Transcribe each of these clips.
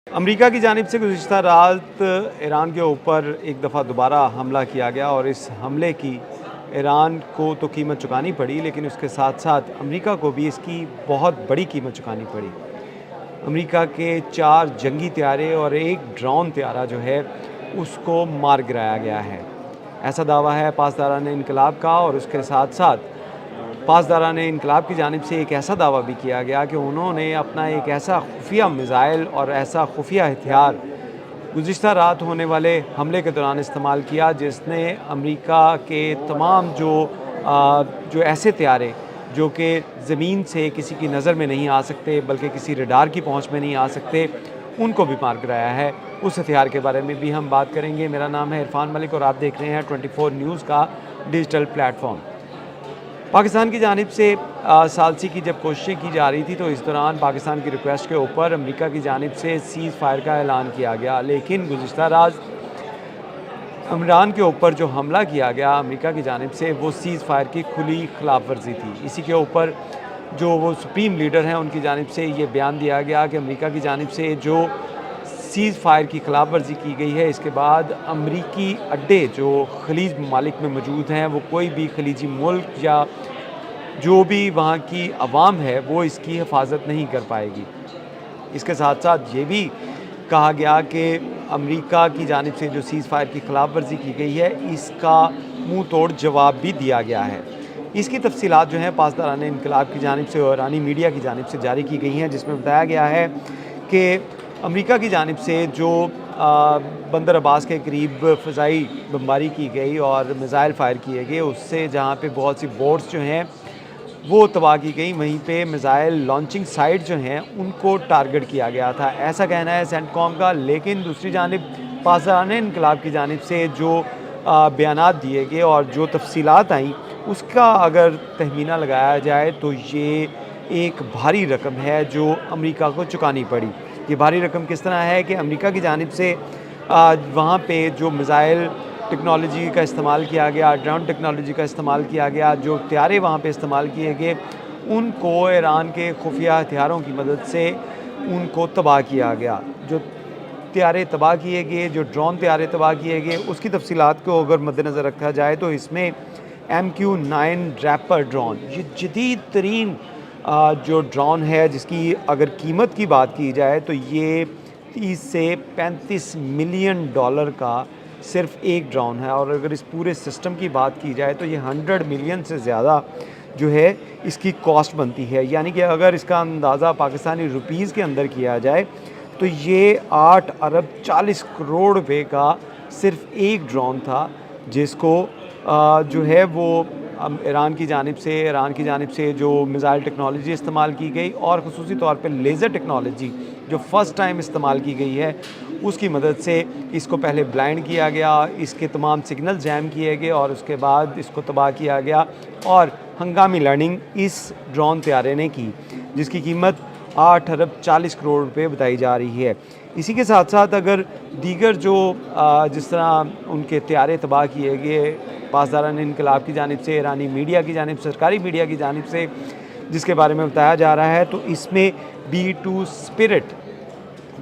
America की जानिब से गुज़िश्ता रात ईरान के ऊपर एक दफ़ा दोबारा हमला किया गया और इस हमले की ईरान को तो कीमत चुकानी पड़ी, लेकिन उसके साथ साथ अमेरिका को भी इसकी बहुत बड़ी कीमत चुकानी पड़ी। अमेरिका के 4 जंगी त्यारे और एक ड्रोन त्यारा जो है उसको मार गिराया गया है। ऐसा दावा है पासदारान इनकलाब का, और उसके साथ साथ पासदारान इनकलाब की जानिब से एक ऐसा दावा भी किया गया कि उन्होंने अपना एक ऐसा खुफिया मिज़ाइल और ऐसा खुफिया हथियार गुज़िश्ता रात होने वाले हमले के दौरान इस्तेमाल किया, जिसने अमेरिका के तमाम जो ऐसे त्यारे जो कि ज़मीन से किसी की नज़र में नहीं आ सकते बल्कि किसी रडार की पहुंच में नहीं आ सकते, उनको भी मार गिराया है। उस हथियार के बारे में भी हम बात करेंगे। मेरा नाम है इरफान मलिक और आप देख रहे हैं 24 न्यूज़ का डिजिटल प्लेटफॉर्म। पाकिस्तान की जानिब से सालसी की जब कोशिशें की जा रही थी, तो इस दौरान पाकिस्तान की रिक्वेस्ट के ऊपर अमेरिका की जानिब से सीज़ फायर का ऐलान किया गया, लेकिन गुज़िश्ता रात ईरान के ऊपर जो हमला किया गया अमेरिका की जानिब से, वो सीज़ फायर की खुली खिलाफ वर्जी थी। इसी के ऊपर जो वो सुप्रीम लीडर हैं उनकी जानिब से ये बयान दिया गया कि अमेरिका की जानिब से जो सीज़ फायर की खिलाफ वर्जी की गई है, इसके बाद अमरीकी अड्डे जो खलीज ममालिक में मौजूद हैं, वो कोई भी खलीजी मुल्क या जो भी वहाँ की अवाम है वो इसकी हिफाजत नहीं कर पाएगी। इसके साथ साथ ये भी कहा गया कि अमेरिका की जानिब से जो सीज़ फायर की खिलाफ वर्जी की गई है, इसका मुँह तोड़ जवाब भी दिया गया है। इसकी तफसीलात जो हैं पासदारान इनकलाब की जानिब से और ईरानी मीडिया की जानिब से जारी की गई हैं, जिसमें बताया गया है कि अमेरिका की जानिब से जो बंदर अब्बास के करीब फ़िज़ाई बमबारी की गई और मिज़ाइल फ़ायर किए गए, उससे जहाँ पे बहुत सी बोट्स जो हैं वो तबाह की गई, वहीं पे मिज़ाइल लॉन्चिंग साइट जो हैं उनको टारगेट किया गया था, ऐसा कहना है सेंटकॉम का। लेकिन दूसरी जानिब पासदारान इनकलाब की जानिब से जो बयानात दिए गए और जो तफसीलात आई, उसका अगर तहमीना लगाया जाए तो ये एक भारी रकम है जो अमेरिका को चुकानी पड़ी। ये भारी रकम किस तरह है कि अमेरिका की जानिब से वहाँ पे जो मिज़ाइल टेक्नोलॉजी का इस्तेमाल किया गया, ड्रोन टेक्नोलॉजी का इस्तेमाल किया गया, जो त्यारे वहाँ पे इस्तेमाल किए गए, उनको ईरान के खुफिया हथियारों की मदद से उनको तबाह किया गया। जो त्यारे तबाह किए गए, जो ड्रोन त्यारे तबाह किए गए, उसकी तफसीलात को अगर मद्देनज़र रखा जाए तो इसमें MQ-9 रैपर ड्रोन, ये जदीद तरीन जो ड्रोन है, जिसकी अगर कीमत की बात की जाए तो ये 30 से 35 मिलियन डॉलर का सिर्फ एक ड्रोन है, और अगर इस पूरे सिस्टम की बात की जाए तो ये 100 मिलियन से ज़्यादा जो है इसकी कॉस्ट बनती है। यानी कि अगर इसका अंदाज़ा पाकिस्तानी रुपीज़ के अंदर किया जाए तो ये 8 अरब 40 करोड़ रुपए का सिर्फ एक ड्रोन था, जिसको जो है वो ईरान की जानिब से जो मिज़ाइल टेक्नोलॉजी इस्तेमाल की गई और ख़ुसूसी तौर पे लेज़र टेक्नोलॉजी जो फ़र्स्ट टाइम इस्तेमाल की गई है, उसकी मदद से इसको पहले ब्लाइंड किया गया, इसके तमाम सिग्नल जैम किए गए और उसके बाद इसको तबाह किया गया। और हंगामी लर्निंग इस ड्रोन त्यारे ने की, जिसकी कीमत 8 अरब 40 करोड़ रुपए बताई जा रही है। इसी के साथ साथ अगर दीगर जो जिस तरह उनके त्यारे तबाह किए गए पासदारान इनकलाब की जानिब से, ईरानी मीडिया की जानिब से, सरकारी मीडिया की जानिब से, जिसके बारे में बताया जा रहा है, तो इसमें B-2 स्पिरिट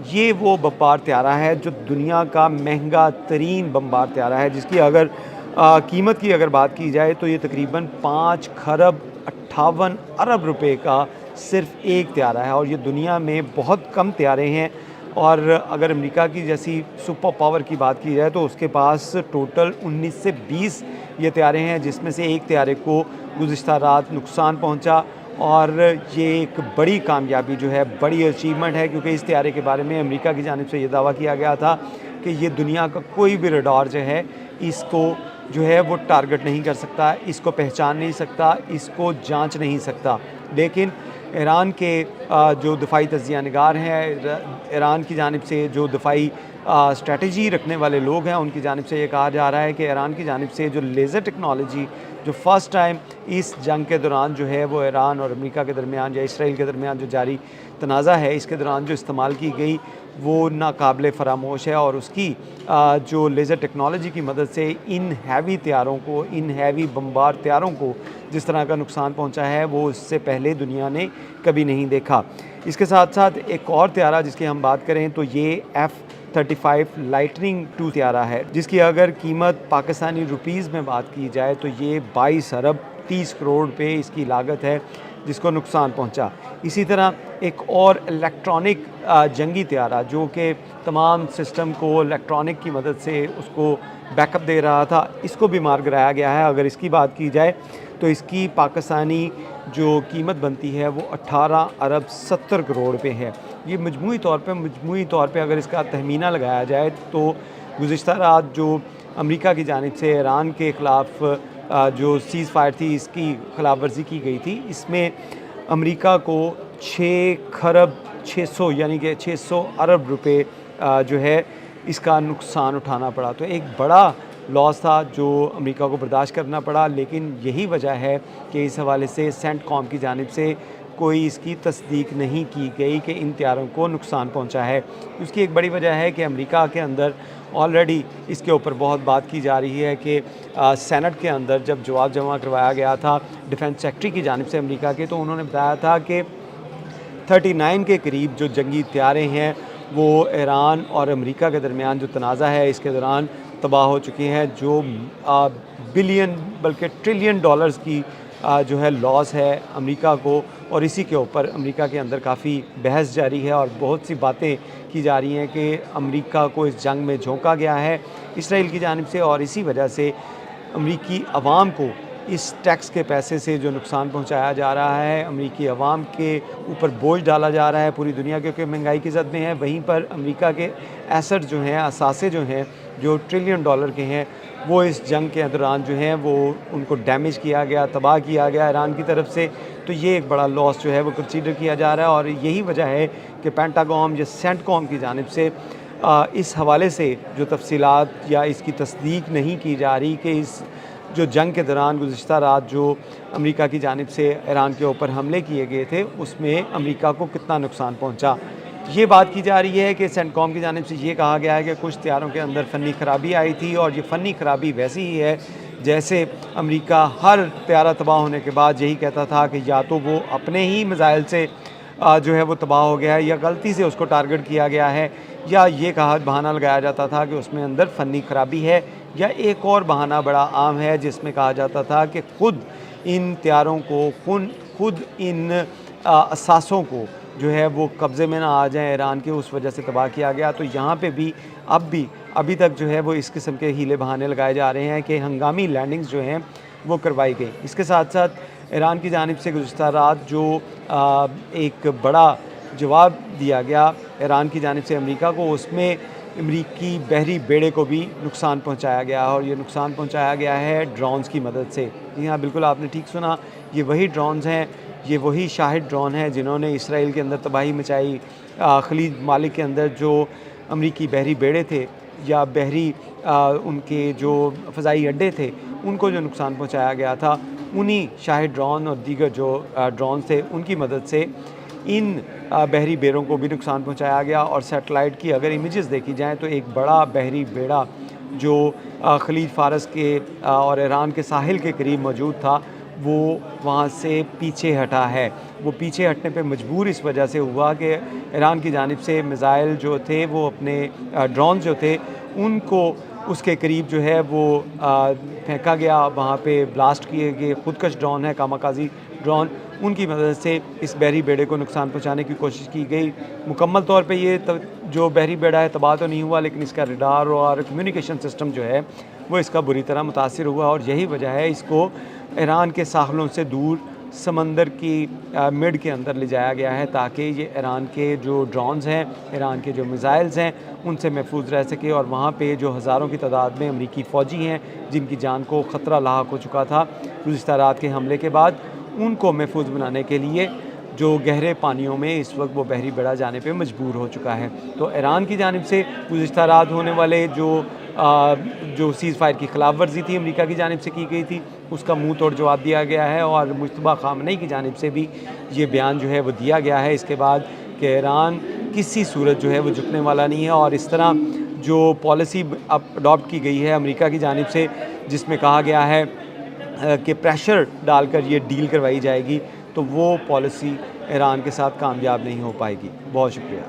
ये वो बमबार त्यारा है जो दुनिया का महंगा तरीन बमबार त्यारा है, जिसकी अगर कीमत की अगर बात की जाए तो ये तकरीबन 5 खरब 58 अरब रुपए का सिर्फ एक त्यारा है, और ये दुनिया में बहुत कम त्यारे हैं। और अगर अमेरिका की जैसी सुपर पावर की बात की जाए तो उसके पास टोटल 19 से 20 ये त्यारे हैं, जिसमें से एक त्यारे को गुज़िश्ता रात नुकसान पहुंचा, और ये एक बड़ी कामयाबी जो है, बड़ी अचीवमेंट है, क्योंकि इस त्यारे के बारे में अमेरिका की जानिब से ये दावा किया गया था कि ये दुनिया का कोई भी रडार जो है इसको जो है वो टारगेट नहीं कर सकता, इसको पहचान नहीं सकता, इसको जांच नहीं सकता। लेकिन ईरान के जो दफ़ाई तज्ज़िया निगार हैं, ईरान की जानिब से जो दफ़ाई स्ट्रेटजी रखने वाले लोग हैं, उनकी जानिब से ये कहा जा रहा है कि ईरान की जानिब से जो लेज़र टेक्नोलॉजी जो फ़र्स्ट टाइम इस जंग के दौरान जो है वो ईरान और अमेरिका के दरमियान या इसराइल के दरमियान जो जारी तनाज़ा है इसके दौरान जो इस्तेमाल की गई वो नाकाबिले फ़रामोश है, और उसकी जो लेज़र टेक्नोलॉजी की मदद से इन हैवी त्यारों को, इन हैवी बमबार त्यारों को जिस तरह का नुकसान पहुंचा है वो इससे पहले दुनिया ने कभी नहीं देखा। इसके साथ साथ एक और त्यारा जिसकी हम बात करें तो ये F-35 लाइटनिंग 2 त्यारा है, जिसकी अगर कीमत पाकिस्तानी रुपीज़ में बात की जाए तो ये 22 अरब 30 करोड़ रुपए इसकी लागत है जिसको नुकसान पहुंचा। इसी तरह एक और इलेक्ट्रॉनिक जंगी त्यारा जो कि तमाम सिस्टम को इलेक्ट्रॉनिक की मदद से उसको बैकअप दे रहा था, इसको भी मार गिराया गया है। अगर इसकी बात की जाए तो इसकी पाकिस्तानी जो कीमत बनती है वो 18 अरब 70 करोड़ रुपए है। ये मजमूई तौर पे अगर इसका तहमीना लगाया जाए तो गुज़िश्ता रात जो अमेरिका की जानिब से ईरान के ख़िलाफ़ जो सीज़ फायर थी इसकी खिलाफ वर्जी की गई थी, इसमें अमेरिका को 6 खरब 600 यानी कि 600 अरब रुपए जो है इसका नुकसान उठाना पड़ा। तो एक बड़ा लॉस था जो अमेरिका को बर्दाश्त करना पड़ा, लेकिन यही वजह है कि इस हवाले से सेंटकॉम की जानिब से कोई इसकी तस्दीक नहीं की गई कि इन त्यारों को नुकसान पहुंचा है। उसकी एक बड़ी वजह है कि अमेरिका के अंदर ऑलरेडी इसके ऊपर बहुत बात की जा रही है कि सेनेट के अंदर जब जवाब जमा करवाया गया था डिफेंस सेक्रेटरी की जानिब से अमेरिका के, तो उन्होंने बताया था कि 39 के करीब जो जंगी त्यारे हैं वो ईरान और अमेरिका के दरमियान जो तनाज़ा है इसके दौरान तबाह हो चुके हैं, जो बिलियन बल्कि ट्रिलियन डॉलर्स की जो है लॉस है अमेरिका को। और इसी के ऊपर अमेरिका के अंदर काफ़ी बहस जारी है और बहुत सी बातें की जा रही हैं कि अमेरिका को इस जंग में झोंका गया है इसराइल की जानिब से, और इसी वजह से अमेरिकी अवाम को इस टैक्स के पैसे से जो नुकसान पहुंचाया जा रहा है, अमेरिकी अवाम के ऊपर बोझ डाला जा रहा है पूरी दुनिया, क्योंकि महंगाई की ज़द में है। वहीं पर अमेरिका के एसेट जो हैं, असासे जो हैं, जो ट्रिलियन डॉलर के हैं, वो इस जंग के दौरान जो हैं वो उनको डैमेज किया गया, तबाह किया गया ईरान की तरफ से। तो ये एक बड़ा लॉस जो है वो कंसीडर किया जा रहा है, और यही वजह है कि पेंटागन या सेंटकॉम की जानिब से इस हवाले से जो तफसीलात या इसकी तस्दीक नहीं की जा रही कि इस जो जंग के दौरान गुज़िश्ता रात जो अमेरिका की जानिब से ईरान के ऊपर हमले किए गए थे उसमें अमेरिका को कितना नुकसान पहुंचा। ये बात की जा रही है कि सेंटकॉम की जानिब से ये कहा गया है कि कुछ त्यारों के अंदर फ़नी ख़राबी आई थी, और ये फ़नी ख़राबी वैसी ही है जैसे अमेरिका हर त्यारा तबाह होने के बाद यही कहता था कि या तो वो अपने ही मिसाइल से जो है वो तबाह हो गया है या गलती से उसको टारगेट किया गया है, या ये कहा बहाना लगाया जाता था कि उसमें अंदर फ़नी ख़राबी है, या एक और बहाना बड़ा आम है जिसमें कहा जाता था कि ख़ुद इन त्यारों को खुद इन असासों को जो है वो कब्ज़े में ना आ जाएं ईरान के, उस वजह से तबाह किया गया। तो यहाँ पे भी अभी तक जो है वो इस किस्म के हीले बहाने लगाए जा रहे हैं कि हंगामी लैंडिंग्स जो हैं वो करवाई गई। इसके साथ साथ ईरान की जानिब से गुज़िश्ता रात जो एक बड़ा जवाब दिया गया ईरान की जानिब से अमेरिका को, उसमें अमरीकी बहरी बेड़े को भी नुकसान पहुंचाया गया, और ये नुकसान पहुंचाया गया है ड्रोन्स की मदद से। जी हाँ, बिल्कुल आपने ठीक सुना, ये वही ड्रोन्स हैं, ये वही शाहिद ड्रोन हैं जिन्होंने इसराइल के अंदर तबाही मचाई। खलीज मालिक के अंदर जो अमरीकी बहरी बेड़े थे या बहरी उनके जो फ़ज़ाई अड्डे थे उनको जो नुकसान पहुंचाया गया था, उन्हीं शाहिद ड्रोन और दीगर जो ड्रोन थे उनकी मदद से इन बहरी बेड़ों को भी नुकसान पहुंचाया गया। और सैटेलाइट की अगर इमेजेस देखी जाएँ तो एक बड़ा बहरी बेड़ा जो खलीज फ़ारस के और ईरान के साहिल के करीब मौजूद था वो वहाँ से पीछे हटा है। वो पीछे हटने पे मजबूर इस वजह से हुआ कि ईरान की जानिब से मिसाइल जो थे वो अपने ड्रोन जो थे उनको उसके करीब जो है वो फेंका गया, वहाँ पे ब्लास्ट किए गए खुदकश ड्रोन है, कामाकाजी ड्रोन, उनकी मदद से इस बहरी बेड़े को नुकसान पहुँचाने की कोशिश की गई। मुकम्मल तौर पे ये जो बहरी बेड़ा है तबाह तो नहीं हुआ, लेकिन इसका रडार और कम्युनिकेशन सिस्टम जो है वो इसका बुरी तरह मुतासिर हुआ, और यही वजह है इसको ईरान के साहलों से दूर समंदर की मिड के अंदर ले जाया गया है ताकि ये ईरान के जो ड्रोन्स हैं, ईरान के जो मिसाइल्स हैं उनसे महफूज रह सके। और वहाँ पे जो हज़ारों की तादाद में अमरीकी फ़ौजी हैं जिनकी जान को ख़तरा लाहक हो चुका था गुज़िश्ता रात के हमले के बाद, उनको महफूज बनाने के लिए जो गहरे पानियों में इस वक्त वो बहरी बेड़ा जाने पे मजबूर हो चुका है। तो ईरान की जानिब से गुज़िश्ता रात होने वाले जो सीज़ फायर की खिलाफ वर्जी थी अमेरिका की जानिब से की गई थी उसका मुंह तोड़ जवाब दिया गया है, और मुश्तबा ख़ामनेई की जानिब से भी ये बयान जो है वो दिया गया है। इसके बाद कि ईरान किसी सूरत जो है वो झुकने वाला नहीं है। और इस तरह जो पॉलिसी अब अडॉप्ट की गई है अमेरिका की जानिब से, जिसमें कहा गया है कि प्रेशर डालकर ये डील करवाई जाएगी, तो वो पॉलिसी ईरान के साथ कामयाब नहीं हो पाएगी। बहुत शुक्रिया।